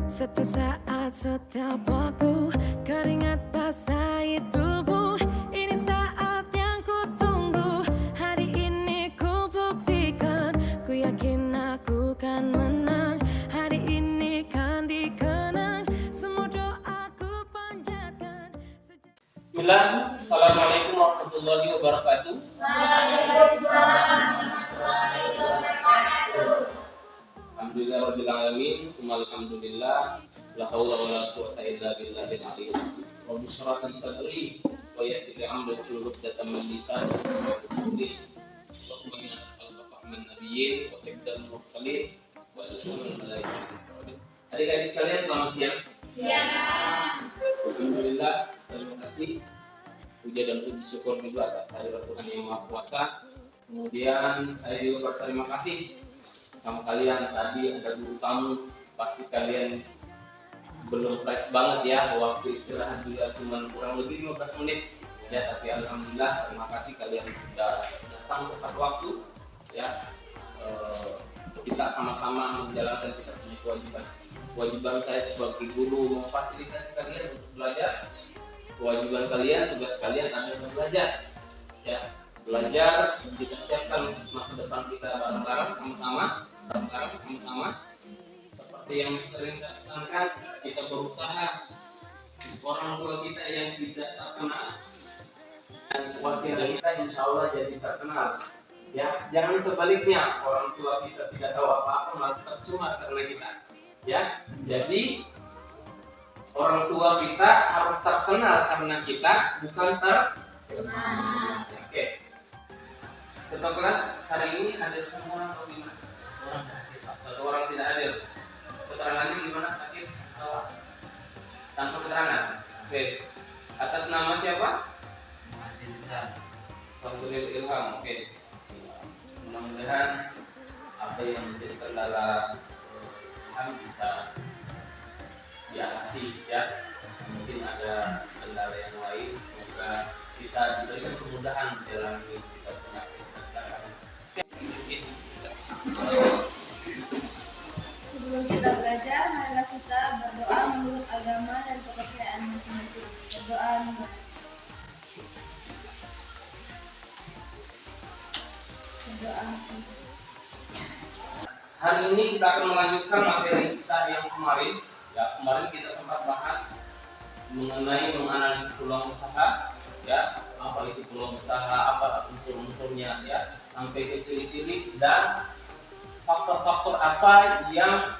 Setiap saat, setiap waktu, keringat basahi tubuh. Ini saat yang ku tunggu. Hari ini ku buktikan, ku yakin aku kan menang. Hari ini kan dikenang, semua doaku panjatkan. Bismillah, Assalamualaikum warahmatullahi wabarakatuh. Alhamdulillah rabbil alamin, summa alhamdulillah, la haula wala quwwata illa billahil aliyyil azim. Rabbi shrah li sadri wa yassir li amri wahlul 'uqdatam min lisani yafqahu qawli. Allahumma inna nas'aluka fahman nabiyyin wa hifdzal mursalin wa ilmal malaikatin. Adik-adik sekalian, selamat siang. Alhamdulillah, terima kasih. Puja dan puji syukur juga atas kehadirat Tuhan yang Maha Kuasa. Kemudian saya juga berterima kasih sama kalian. Tadi ada guru tamu, pasti kalian belum fresh banget ya. Waktu istirahat juga cuma kurang lebih 15 menit ya, tapi alhamdulillah terima kasih kalian sudah datang tepat waktu ya. Bisa sama-sama menjalankan kita punya kewajiban saya sebagai guru memfasilitasi kalian untuk belajar. Kewajiban kalian, tugas kalian adalah belajar ya. Belajar, kita siapkan masa depan kita bareng-bareng sama-sama. Seperti yang sering saya pesankan, kita berusaha orang tua kita yang tidak terkenal dan wasiat kita insya Allah jadi terkenal ya. Jangan sebaliknya, orang tua kita tidak tahu apa-apa malah tercemar karena kita ya. Jadi orang tua kita harus terkenal karena kita, bukan terkenal. Oke. Ketua kelas hari ini hadir semua atau gimana? Satu orang tidak hadir. Keterangannya gimana? Sakit? Tanpa keterangan. Oke. Atas nama siapa? Fadlul Ilham. Oke. Mudah-mudahan apa yang menjadi kendala bisa diatasi ya. Mungkin ada kendala yang lain, semoga kita diberikan kemudahan menjalani kita punya Sebelum kita belajar, marilah kita berdoa menurut agama dan kepercayaan masing-masing. Berdoa Hari ini kita akan melanjutkan materi kita yang kemarin. Ya, kemarin kita sempat bahas mengenai menganalisis peluang usaha, ya, apa itu peluang usaha, apa unsur-unsurnya, ya, sampai ke ciri-ciri dan faktor-faktor apa yang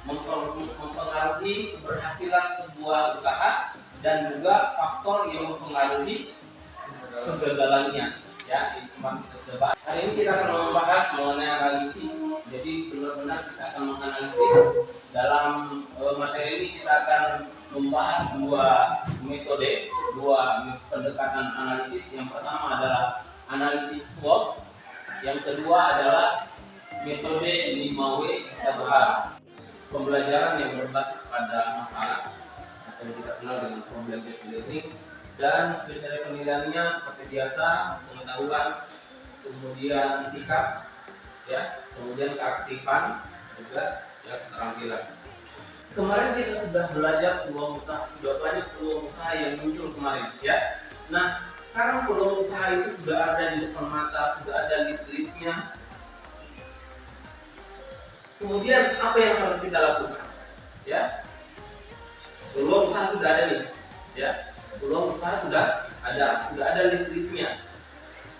mempengaruhi keberhasilan sebuah usaha dan juga faktor yang mempengaruhi kegagalannya. Ya, ini kemarin kita sudah bahas. Hari ini kita akan membahas mengenai analisis. Jadi benar-benar kita akan menganalisis. Dalam materi ini kita akan membahas dua metode, dua pendekatan analisis. Yang pertama adalah analisis SWOT, yang kedua adalah metode 5W 1H. Pembelajaran yang berbasis pada masalah atau yang kita kenal dengan problem based learning, dan kriteria penilaiannya seperti biasa pengetahuan, kemudian sikap, ya, kemudian keaktifan, juga ya keterampilan. Kemarin kita sudah belajar peluang usaha, sudah banyak peluang usaha yang muncul kemarin, ya. Nah, sekarang peluang usaha itu sudah ada di depan mata, sudah ada list-listnya. Kemudian apa yang harus kita lakukan? Ya, peluang usaha sudah ada nih, ya. Peluang usaha sudah ada list-listnya.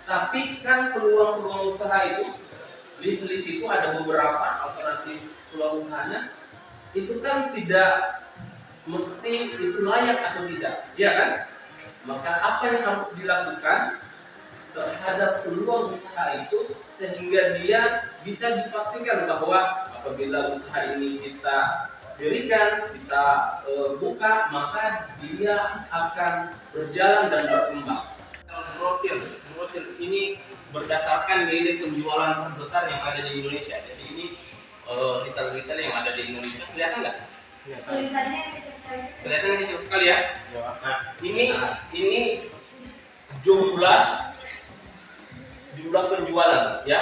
Tapi kan peluang-peluang usaha itu, list-list itu ada beberapa alternatif peluang usahanya. Itu kan tidak mesti itu layak atau tidak, ya kan? Maka apa yang harus dilakukan terhadap peluang usaha itu sehingga dia bisa dipastikan bahwa apabila usaha ini kita dirikan, kita buka, maka dia akan berjalan dan berkembang. Grosir ini berdasarkan nilai penjualan terbesar yang ada di Indonesia. Jadi ini retail yang ada di Indonesia, kelihatan nggak? tulisannya kecil sekali. Kelihatan kecil sekali ya. Nah, ini jumlah penjualan ya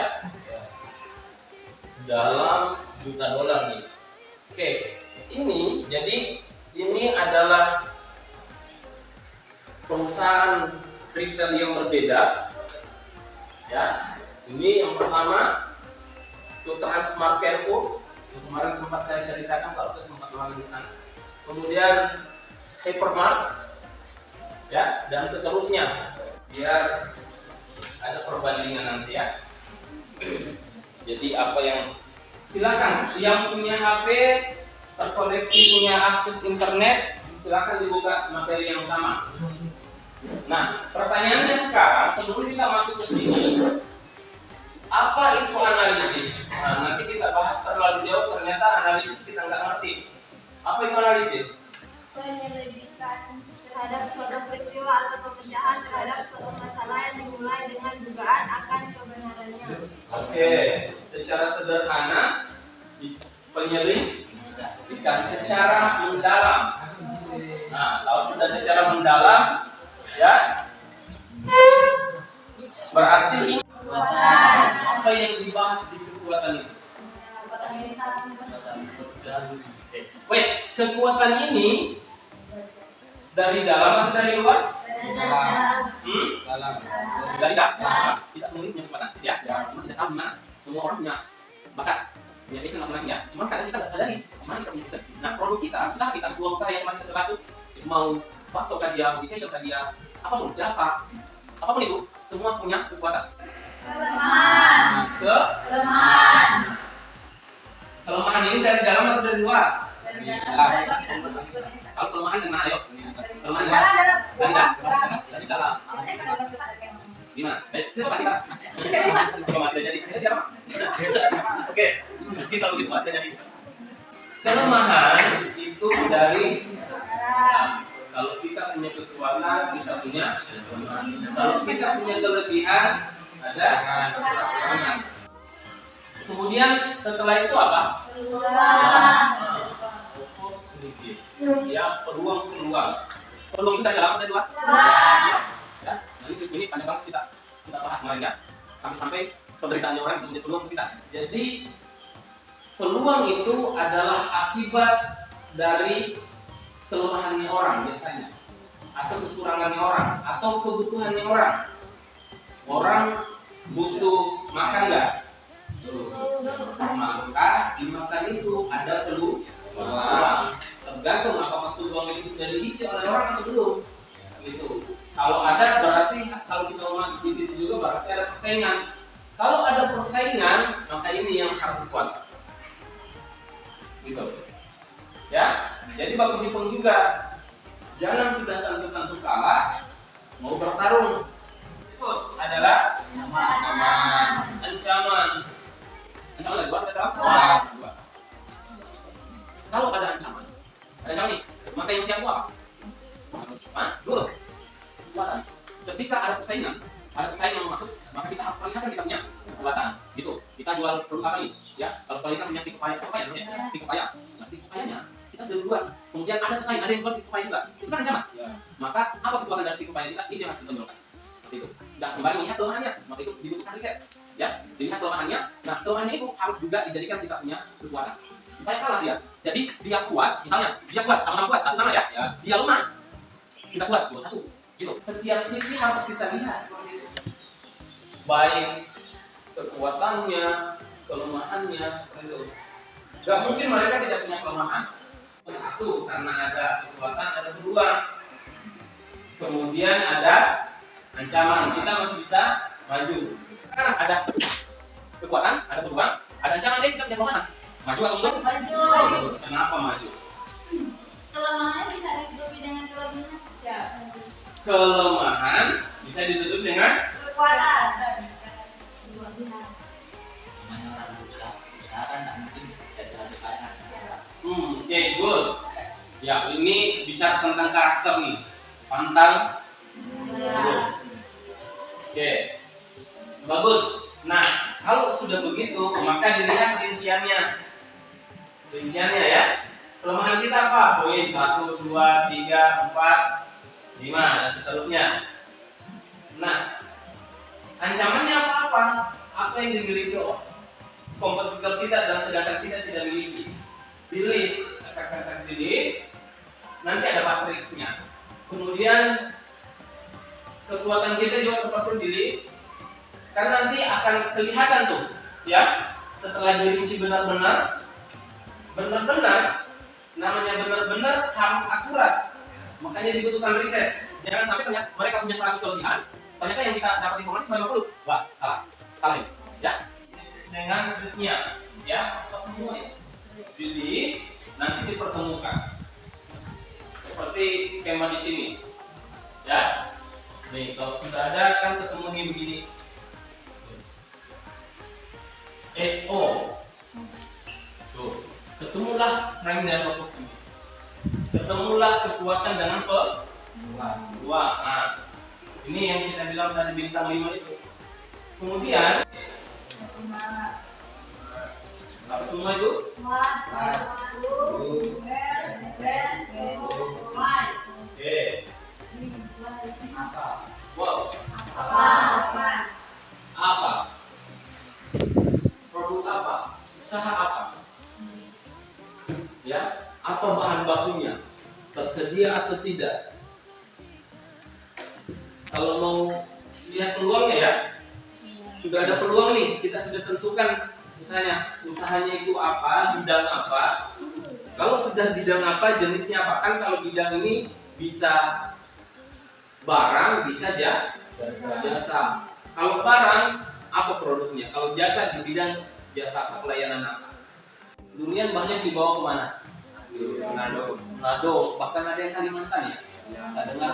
dalam juta dolar nih. Oke, ini adalah perusahaan retail yang berbeda. Ya, ini yang pertama itu Transmart Carrefour, yang kemarin sempat saya ceritakan kalau saya sempat ulangi di sana. Kemudian Hypermart, ya, dan seterusnya, biar ada perbandingan nanti ya. Jadi apa yang silakan yang punya HP terkoneksi punya akses internet, silakan dibuka materi yang sama. Nah, pertanyaannya sekarang sebelum kita masuk ke sini, apa itu analisis? Nah, nanti kita bahas terlalu jauh, ternyata analisis kita nggak ngerti. Apa itu analisis? Penyelidikan terhadap suatu peristiwa atau pemecahan terhadap suatu masalah yang dimulai dengan dugaan akan kebenarannya. Oke, secara sederhana penyelidikan secara mendalam. Nah, kalau sudah secara mendalam, ya, berarti ini apa yang dibahas di kekuatan itu? Wait, kekuatan ini dari dalam atau dari luar? Dalam. Dari dalam. Tidak semuanya punya kekuatan, ya. Cuma tidak tahu gimana. Semua orang punya bakat, punya passion masing-masing ya. Cuma kadang kita nggak sadari gimana kita punya passion. Nah, produk kita, usaha kita, dua usaha yang kemarin kita bahas itu mau bakso kadia, motivation kadia, apapun jasa, apapun itu, semua punya kekuatan. Kelemahan. Kelemahan. Kelemahan ini dari dalam atau dari luar? Dari dalam. Kalau kelemahan dari mana, ayo? Kelemahan dari dalam. Gimana? Coba kita. Coba kita jadi. Oke, meski kalau gitu ada jadi. Kelemahan itu dari kalau kita punya kekuatan, kita punya kelemahan. Kalau kita punya kelebihan, ada kekurangan. Kemudian setelah itu apa? Opportunities. Ya, peluang-peluang. Peluang kita dalam dan luar. Ya, nanti ini panjang banget kita bahas kemarin ya. Sampai penderitaannya orang punya peluang kita. Jadi peluang itu adalah akibat dari kelemahannya orang biasanya, atau kekurangannya orang, atau kebutuhannya orang. Orang butuh makan nggak? Maka dimakan itu ada peluang. Tergantung apakah peluang itu sudah diisi oleh orang atau belum. Gitu. Kalau ada berarti kalau kita masuk di situ juga berarti ada persaingan. Kalau ada persaingan maka ini yang harus kuat. Gitu. Ya, jadi baku hitung juga. Jangan sudah tentu-tentu kalah mau bertarung. Itu adalah ancaman. Ancaman dari luar atau dua. Kalau ada ancaman nih, maka yang siap apa? Dulu. Kekuatan. Ketika ada persaingan yang masuk, maka kita harus perlihatkan kita punya kekuatan. Gitu. Kita jual produk apa nih? Ya, kalau kita punya stik pepaya, stik pepaya. Nah, stik pepayanya kita sudah duluan. Kemudian ada pesaing, ada yang jual stik pepaya juga. Itu kan ancaman. Maka apa kekuatan dari stik pepaya kita? Ini yang harus kita tonjolkan. Seperti itu. Dan sembari melihat kelemahannya, maka itu dibutuhkan riset. Ya, dilihat kelemahannya. Nah, kelemahannya itu harus juga dijadikan kita punya kekuatan. Supaya kalah dia. Jadi dia kuat, misalnya dia kuat, sama-sama kuat, sama-sama ya. Dia lemah, kita kuat, satu. Gitu. Setiap sisi harus kita lihat. Baik kekuatannya, kelemahannya, seperti itu. Gak mungkin mereka tidak punya kelemahan. Satu, karena ada kekuatan, ada peluang. Kemudian ada ancaman, kita masih bisa maju. Sekarang ada kekuatan, ada peluang, ada ancaman, kita punya kelemahan. Maju atau enggak? Maju. Kenapa maju? Kelemahannya bisa ditutupi dengan kelebihan. Kelemahan bisa ditutup dengan Kekuatan. Oke, good. Ya, ini bicara tentang karakter nih. Pantang. Oke. Bagus. Nah, kalau sudah begitu, maka dilihat rinciannya. Rinciannya ya. Kelemahan kita apa? Poin 1, 2, 3, 4, 5 dan seterusnya. Nah, ancamannya apa-apa? Apa yang dimiliki kompetitor kita dan sedangkan kita tidak miliki. di list, efek-efek di list, nanti ada matriksnya. Kemudian kekuatan kita juga seperti di list, karena nanti akan kelihatan tuh, ya, setelah dirinci benar-benar, namanya benar-benar harus akurat. Makanya dibutuhkan riset. Jangan sampai ternyata mereka punya 100 kelebihan, ternyata yang kita dapat informasi cuma 50. Wah, salah ini. Ya, dengan triknya, ya, apa semuanya di list nanti dipertemukan. Seperti skema di sini, ya. Nih, kalau sudah ada kan ketemu nih begini. SO. Tuh, ketemulah strength dan opportunity. Ketemulah kekuatan dengan peluang. Nah, ini yang kita bilang tadi bintang 5 itu. Kemudian apa semua itu? Oke. Wow. Apa? Produk apa? Usaha apa? Ya, apa bahan bakunya? Tersedia atau tidak? Kalau mau lihat peluangnya ya, sudah ada peluang nih, kita sudah tentukan usahanya itu apa, bidang apa. Kalau sudah bidang apa, jenisnya apa? Kan kalau bidang ini bisa barang, bisa jasa. Kalau barang, apa produknya? Kalau jasa di bidang jasa apa, pelayanan apa? Durian banyak dibawa kemana? Manado, bahkan ada yang Kalimantan ya. Saya dengar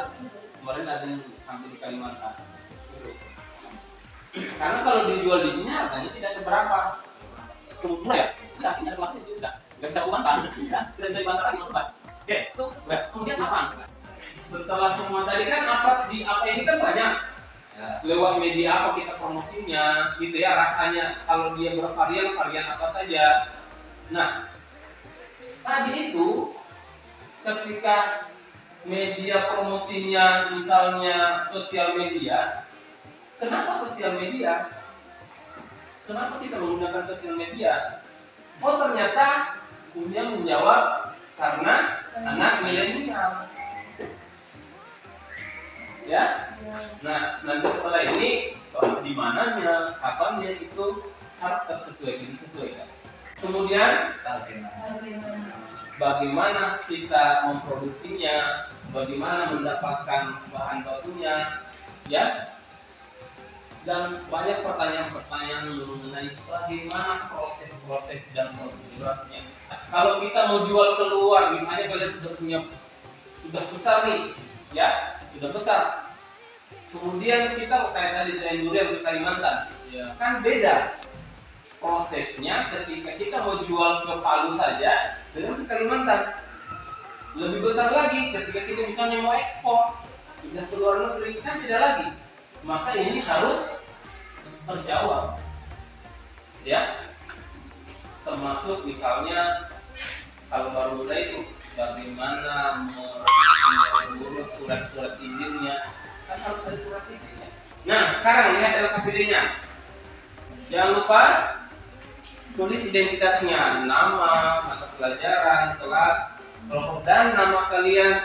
kemarin ada yang sampai di Kalimantan. Karena kalau dijual di sini harganya tidak seberapa. Murah ya? Tidak, ini ada pelakunya sih, tidak bisa dibantah, tidak bisa dibantah lagi Pak. Oke, itu kemudian apa? Setelah semua tadi kan apa ini kan banyak. Lewat media apa kita promosinya, gitu ya, rasanya kalau dia varian apa saja. Nah, tadi itu ketika media promosinya misalnya sosial media, kenapa sosial media? Kenapa kita menggunakan sosial media? Oh, ternyata punya menjawab karena anak milenial. Ya? Nah, nanti setelah ini di mananya, kapannya itu harus disesuaikan. Kemudian bagaimana kita memproduksinya, bagaimana mendapatkan bahan bakunya, ya? Dan banyak pertanyaan-pertanyaan mengenai bagaimana proses dan prosedurnya. Kalau kita mau jual keluar, misalnya kalian sudah besar nih, ya, sudah besar. Kemudian kita kayak tadi dari durian ke Kalimantan, ya, kan beda prosesnya ketika kita mau jual ke Palu saja dengan ke Kalimantan. Lebih besar lagi ketika kita misalnya mau ekspor, sudah ke luar negeri, kan beda lagi. Maka ini harus terjawab, ya, termasuk misalnya kalau baru mulai itu bagaimana mengurus surat-surat izinnya, kan harus ada surat izinnya. Nah, sekarang lihat LKPD-nya. Jangan lupa tulis identitasnya, nama, mata pelajaran, kelas, kelompok, dan nama kalian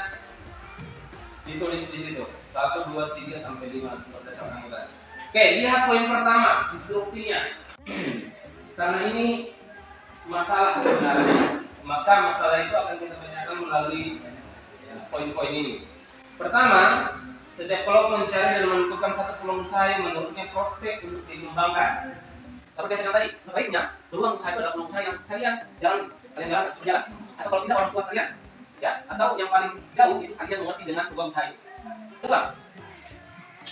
ditulis di situ. 1, 2, 3, sampai 5 berdasarkan anggota. Oke, lihat poin pertama, instruksinya. Karena ini masalah sebenarnya, maka masalah itu akan kita bacakan melalui poin-poin ini. Pertama, setiap kelompok mencari dan menentukan satu peluang usaha yang menurutnya prospek untuk dikembangkan. Seperti yang saya tadi, sebaiknya peluang usaha itu adalah peluang usaha yang kalian berjalan, atau kalau tidak orang tua kalian, ya, atau yang paling jauh itu kalian mengerti dengan peluang usaha itu. Coba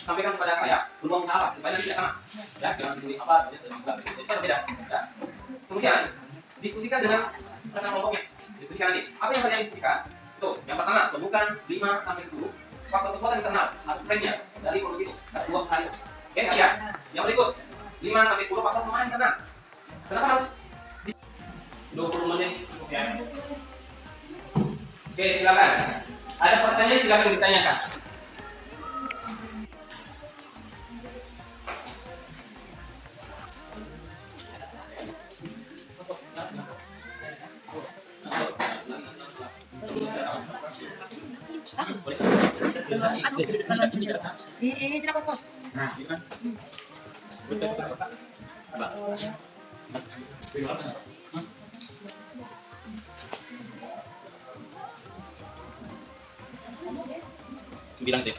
sampaikan kepada saya peluang usaha apa supaya nanti tidak sama, ya, jangan pilih apa jadi berbeda, ya. Kemudian diskusikan dengan rekan kelompoknya, diskusikan nanti apa yang kalian diskusikan. Tuh, yang pertama temukan 5 sampai 10 faktor kekuatan internal atau strength-nya dari produk itu, peluang usaha itu. Oke, ya. Yang berikut 5 sampai 10 faktor kelemahan internal. Kenapa harus 20 menit cukup, ya? Oke, silakan. Ada pertanyaan, silakan ditanyakan. Ini sila kok. Nah, ini kan. Bilang deh.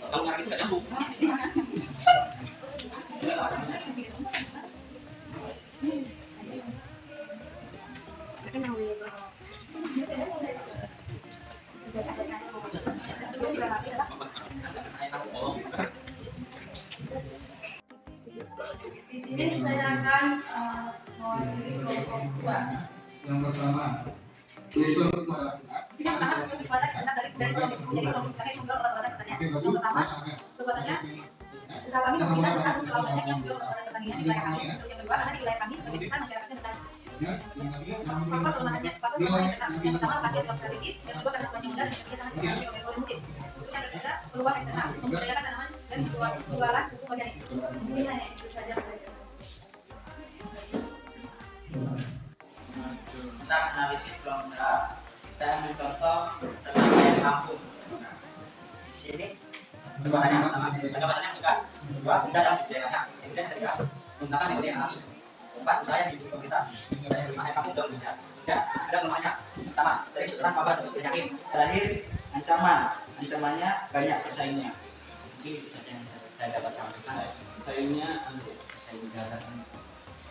Kalau nggak kita nyambung. Di sini saya akan memberi kelompok dua. Yang pertama, besok Yang pertama perbuatan kita dari kelompok jadi kelompok kami sumber perbuatan pertanian. Yang pertama perbuatannya usaha kami meminta satu terlalu banyak yang jual perbuatan pertanian di wilayah kami. Terus yang kedua karena di wilayah kami sebagai desa masyarakatnya bertani. Faktor kelemahannya yang pertama lokasi ruang strategis, yang kedua karena masih muda dan ketiga sangat berpotensi oleh musim. Terus yang ketiga peluang eksternal membudidayakan tanaman dan jualan pupuk organik. Ini hanya itu saja. Tentang analisis peluang usaha, kita ambil contoh pertanian kampung. Nah, di sini bahannya pertama, pendapatan besar, kedua benda dan biayanya, kemudian ketiga menggunakan metode yang alami, keempat usaha yang dibutuhkan kita, dan kelima ayam kampung daun bisnya. Tiga, benda kelemahannya, pertama dari serang wabah atau penyakit, terakhir ancamannya banyak pesaingnya. Mungkin itu saja yang saya dapat sampaikan. Pesaingnya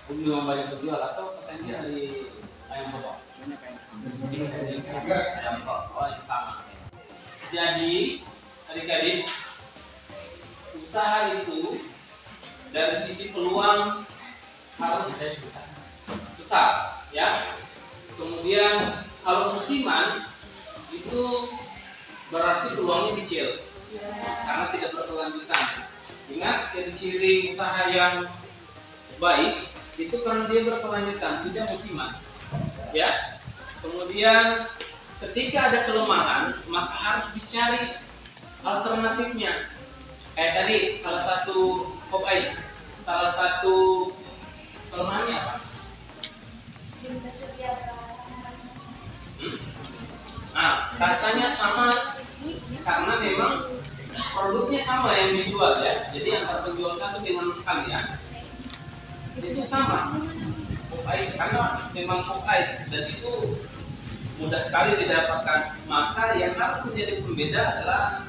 memang banyak terjual atau pesaingnya dari ayam potong? Ini dari ayam potong. Oh, yang sama. Jadi adik-adik, usaha itu dari sisi peluang harus besar, ya. Kemudian kalau musiman itu berarti peluangnya kecil karena tidak berkelanjutan. Ingat, ciri-ciri usaha yang baik itu karena dia berkelanjutan, tidak musiman, ya. Kemudian ketika ada kelemahan maka harus dicari alternatifnya. Kayak tadi salah satu pop ice, salah satu kelemahannya apa? Nah, rasanya sama karena memang produknya sama yang dijual, ya. Jadi antara penjual satu dengan kalian itu sama pop ice, karena memang pop ice dan itu mudah sekali didapatkan. Maka yang harus menjadi pembeda adalah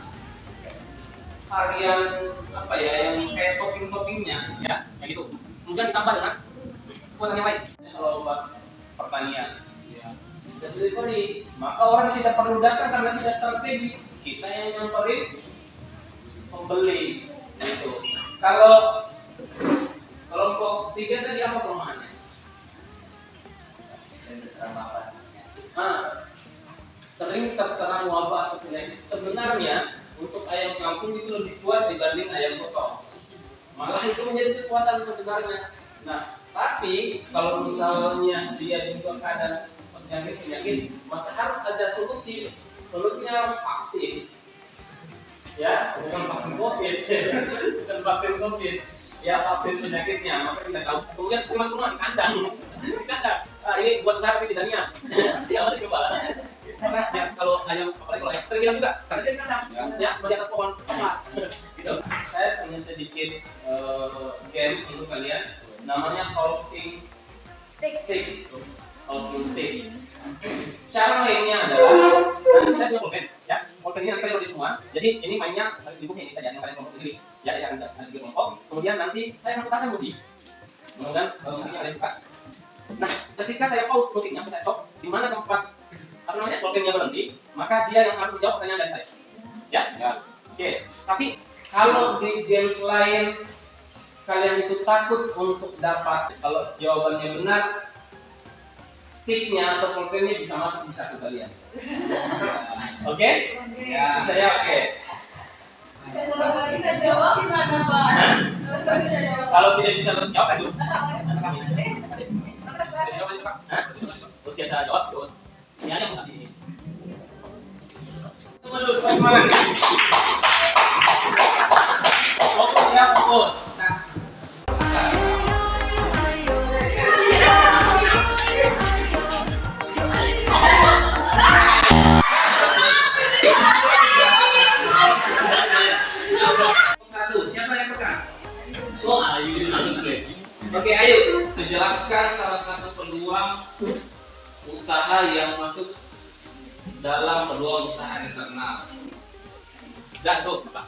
varian apa ya, yang kayak topping-toppingnya, ya, kayak gitu. Kemudian ditambah dengan kekuatan yang lain. Kalau buat pertanian, ya, dan delivery, maka orang tidak perlu datang karena tidak strategis. Kita yang nyamperin pembeli, gitu. Kalau kelompok 3 tadi apa kelemahannya? Sering terserang wabah atau penyakit. Sebenarnya untuk ayam kampung itu lebih kuat dibanding ayam potong. Malah itu menjadi kekuatan sebenarnya. Nah, tapi kalau misalnya dia juga keadaan penyakit, maka harus ada solusi. Solusinya vaksin. Ya, bukan vaksin COVID, bukan vaksin COVID. ya vaksin penyakitnya, maka kita tahu. Kemudian pulang rumah di kandang. Di kandang. Ah, ini buat usaha tapi tidak niat. Dia masih coba. Karena ya, kalau ayam, apalagi kalau ayam sering hilang juga, karena dia di kandang. Ya, cuma di atas pohon. Gitu. Saya punya sedikit games untuk kalian. Namanya talking stick. Talking stick. Cara mainnya adalah, nanti saya punya pulpen, ya. Pulpen ini nanti kalian berdiri semua. Jadi ini mainnya di bukunya ini saja, yang kalian kelompok sendiri. Ya, yang nanti di kelompok. Kemudian nanti saya akan putarkan musik. Kemudian musiknya kalian suka. Nah, ketika saya pause musiknya, saya stop, di mana tempat pulpennya berhenti, maka dia yang harus menjawab pertanyaan dari saya. Ya. Oke. Tapi kalau di games lain kalian itu takut untuk dapat, kalau jawabannya benar, sticknya atau pulpennya bisa masuk di saku kalian. Oke? Ya, saya oke. Kalau bisa jawab gimana, Pak? Kalau tidak bisa jawab, aduh. Oke, saya jawab. Ini aja musik di sini. Tunggu dulu, semangat. Fokus ya, fokus. Nah. Oke, ayo menjelaskan salah satu peluang usaha yang masuk dalam peluang usaha internal. Dan tuh, Pak.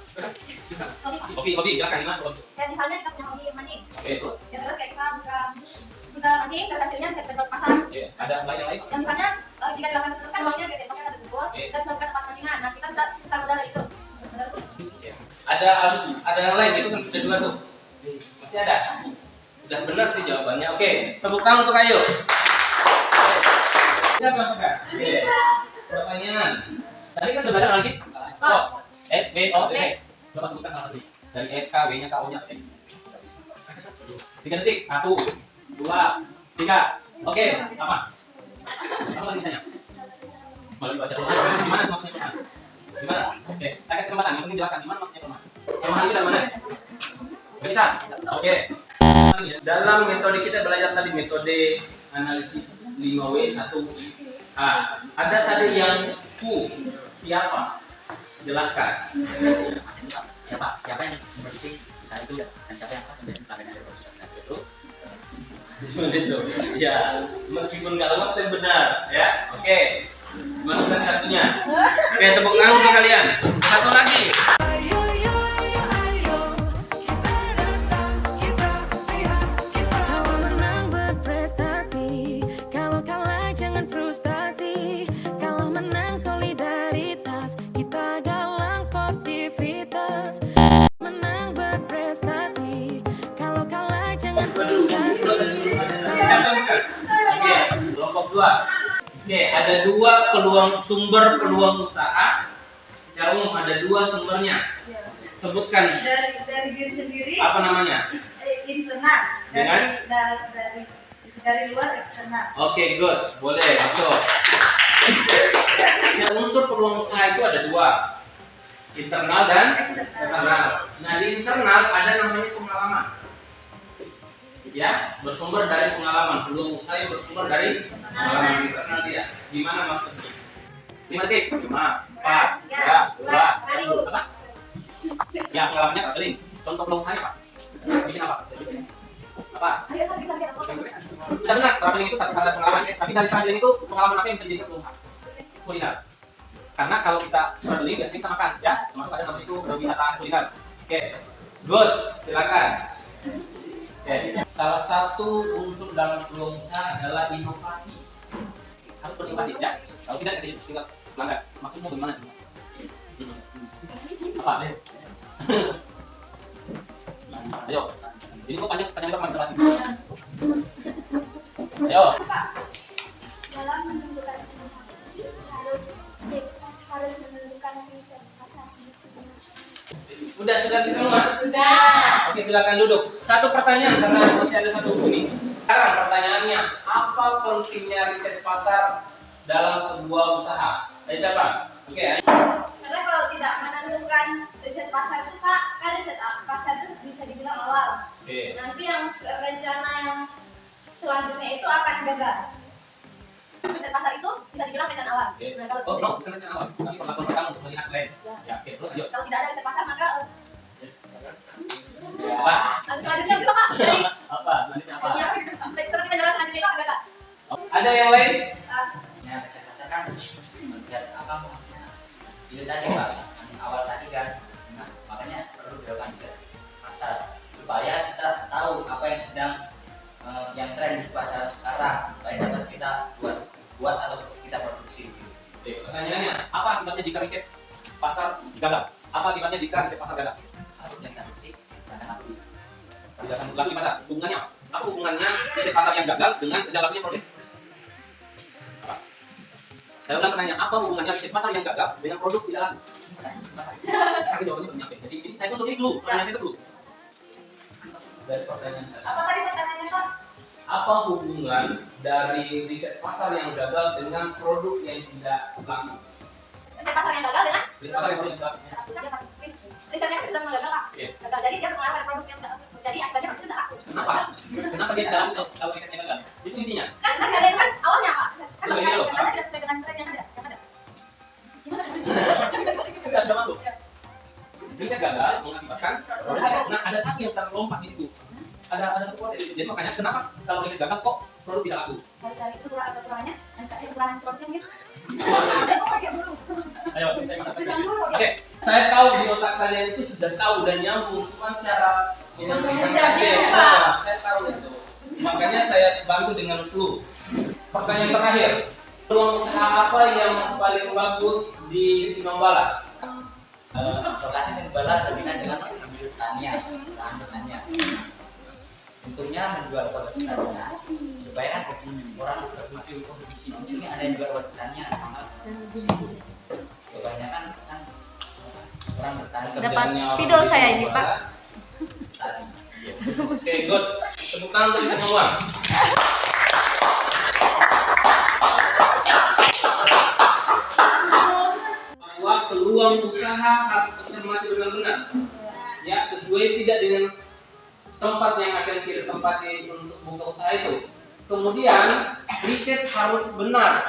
Hobi, jelaskan gimana hobi. Kayak misalnya kita punya hobi mancing. Oke, terus? Ya terus kayak kita buka mancing, terus hasilnya bisa kita jual ke pasar. Oke, ada yang lain? Yang misalnya jika dilakukan itu kan uangnya gede, makanya ada kumpul, kita bisa buka tempat mancingan. Nah kita bisa putar modal itu. Ada yang lain, itu kan sudah dua tuh. Masih ada. Udah benar sih jawabannya. Oke, tepuk tangan untuk Ayu. Siapa Pak? Oke. Pertanyaan. Tadi kan sudah belajar analisis. Oh, S B O T. Coba sebutkan salah satu. Dari S K W nya K O nya T. 3 detik. 1 2 3. Oke, apa? Apa tulisannya? Malah dibaca dulu. Gimana maksudnya perumahan? Gimana? Oke, saya kasih kesempatan. Yang penting jelaskan gimana maksudnya perumahan. Perumahan itu dari mana? Bisa? Oke. Dalam metode kita belajar tadi metode analisis 5W1A. Ada tadi yang Q. Siapa? Jelaskan. Siapa yang memproduksi usaha itu dan siapa yang akan menjadi pelanggan dari produksi itu? Itu. Ya, meskipun nggak lengkap tapi benar, ya. Oke. Masukkan satunya. Oke, tepuk tangan untuk kalian. Satu lagi. Kalau menang berprestasi, kalau kalah jangan frustasi. Kalau menang solidaritas, kita galang sportivitas. Menang berprestasi, kalau kalah jangan frustasi. Oke, kelompok 2. Oke, ada dua sumber peluang usaha. Secara umum ada dua sumbernya. Sebutkan. Dari diri sendiri. Apa namanya? Internal. Dengan? Dari luar eksternal. Oke, good. Boleh, masuk. Yang unsur peluang usaha itu ada dua. Internal dan eksternal. Nah, di internal ada namanya pengalaman. Ya, bersumber dari pengalaman. Peluang usaha yang bersumber dari pengalaman internal dia. Gimana maksudnya? 5 detik. 5, 4, 3, 2, 1. Apa? Ya, pengalamannya Kak Selin. Contoh peluang usahanya Pak. Bikin apa? Apa? Tidak benar, traveling itu satu pengalaman. Tapi dari traveling itu pengalaman apa yang bisa dijadikan peluang usaha? Kuliner. Karena kalau kita traveling biasanya kita makan, ya. Masuk ada namanya itu wisata kuliner. Oke, good. Silakan. Oke, salah satu unsur dalam peluang usaha adalah inovasi. Harus berinovasi, ya. Kalau tidak kasih tinggal pelanggan. Maksudnya bagaimana? Apa? Ayo. Ini kok panjang berapa jelasin? Ayo. Dalam menentukan inovasi harus menentukan riset pasar. Sudah semua? Sudah. Oke, silakan duduk. Satu pertanyaan karena masih ada satu ini. Sekarang pertanyaannya, apa pentingnya riset pasar dalam sebuah usaha? Dari siapa? Oke. Karena kalau tidak menentukan riset pasar itu Pak, kan riset pasar itu bisa dibilang awal. Oke. Nanti yang rencana yang selanjutnya itu akan gagal. Riset pasar itu bisa dibilang rencana awal. Oke. Nah, kalau Oh, no, bukan rencana awal. Tapi perlakuan pertama untuk melihat tren. Ya, oke. Terus lanjut. kalau tidak ada riset pasar maka Apa? selanjutnya itu Pak. Jadi Apa? Selanjutnya apa? seperti penjelasan selanjutnya itu akan gagal. Ada yang lain? Ya, riset pasar kan melihat apa maksudnya. Itu tadi Pak, yang awal tadi kan. Nah, makanya perlu dilakukan riset pasar supaya kita tahu apa yang sedang yang tren di pasar sekarang, supaya dapat kita buat atau kita produksi. Oke, pertanyaannya, apa akibatnya jika riset pasar gagal? Apa akibatnya jika riset pasar gagal? Satu yang kita produksi, karena aku Tidak akan laku di pasar. Hubungannya apa? Apa hubungannya riset pasar yang gagal dengan tidak lakunya produk? Apa? Saya ulang pertanyaan, apa hubungannya riset pasar yang gagal dengan produk tidak laku? Tapi jawabannya belum nyampe. Jadi ini saya tutup dulu, pertanyaan saya itu dulu. Dari pertanyaan saya. Apa tadi pertanyaannya Pak? Apa hubungan dari riset pasar yang gagal dengan produk yang tidak laku? Riset pasar yang gagal dengan Riset pasar yang tidak laku. risetnya kan sudah gagal Pak. Oke. Gagal jadi dia mengeluarkan produk yang tidak jadi akibatnya produk itu tidak laku. Kenapa? Kenapa dia tidak laku kalau risetnya gagal? Itu intinya. Kan risetnya itu kan awalnya Pak. Kan Itu ini loh. Karena tidak sesuai dengan tren yang ada. Gimana? Tidak ada masuk. Riset gagal mengakibatkan produk gagal. Nah, ada satu yang sangat lompat di situ. Ada satu proses. Jadi makanya kenapa kalau riset gagal kok produk tidak laku? Cari itu kurang apa kurangnya? Dan cari kekurangan produknya gitu. Ayo, saya masuk lagi. Oke, saya tahu di otak kalian itu sudah tahu dan nyambung, cuma cara menyampaikannya. Nah, saya tahu itu. Makanya saya bantu dengan clue. Pertanyaan terakhir, peluang usaha apa yang paling bagus di Tinombala? lokasi Tinombala berkaitan dengan pertanian, usaha pertanian. Untungnya menjual produk pertanian supaya kan orang berpikir konsumsi di sini ada yang jual produk pertanian, maka kebanyakan kan orang bertani. Dapat spidol saya ini, Pak. Tadi. Oke, good. Tepuk tangan untuk kita semua. Bahwa peluang usaha harus dicermati benar-benar. Ya, sesuai tidak dengan tempat yang akan kita tempati untuk buka usaha itu. Kemudian, riset harus benar,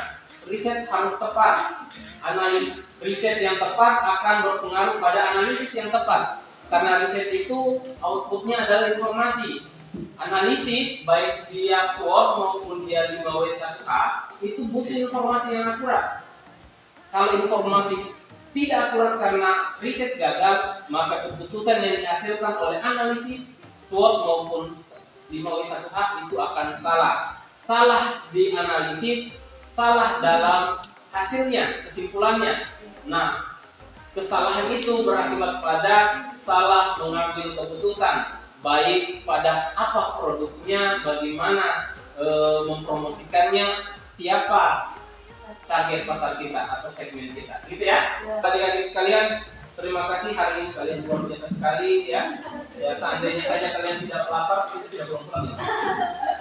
riset harus tepat. Analis riset yang tepat akan berpengaruh pada analisis yang tepat. Karena riset itu outputnya adalah informasi. Analisis baik dia SWOT maupun dia 5W1H itu butuh informasi yang akurat. Kalau informasi tidak akurat karena riset gagal, maka keputusan yang dihasilkan oleh analisis SWOT maupun 5W1H itu akan salah. Salah di analisis, salah dalam hasilnya, kesimpulannya. Nah, kesalahan itu berakibat pada salah mengambil keputusan, baik pada apa produknya, bagaimana mempromosikannya, siapa target pasar kita atau segmen kita, gitu ya. Adik-adik sekalian, terima kasih hari ini kalian luar biasa sekali ya. Ya, seandainya saja kalian tidak lapar, itu tidak pulang ya.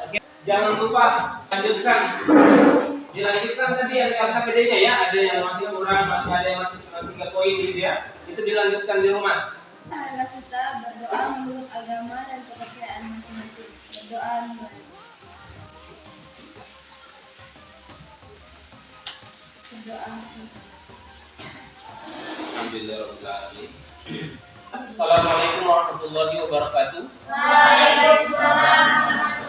Oke, jangan lupa lanjutkan. Dilanjutkan tadi yang LKPD-nya ya, ada yang masih kurang, masih ada yang masih cuma 3 poin gitu ya. Itu dilanjutkan di rumah. Adalah kita berdoa menurut agama dan kepercayaan masing-masing. Berdoa menurut Alhamdulillah. Assalamualaikum warahmatullahi wabarakatuh. Waalaikumsalam.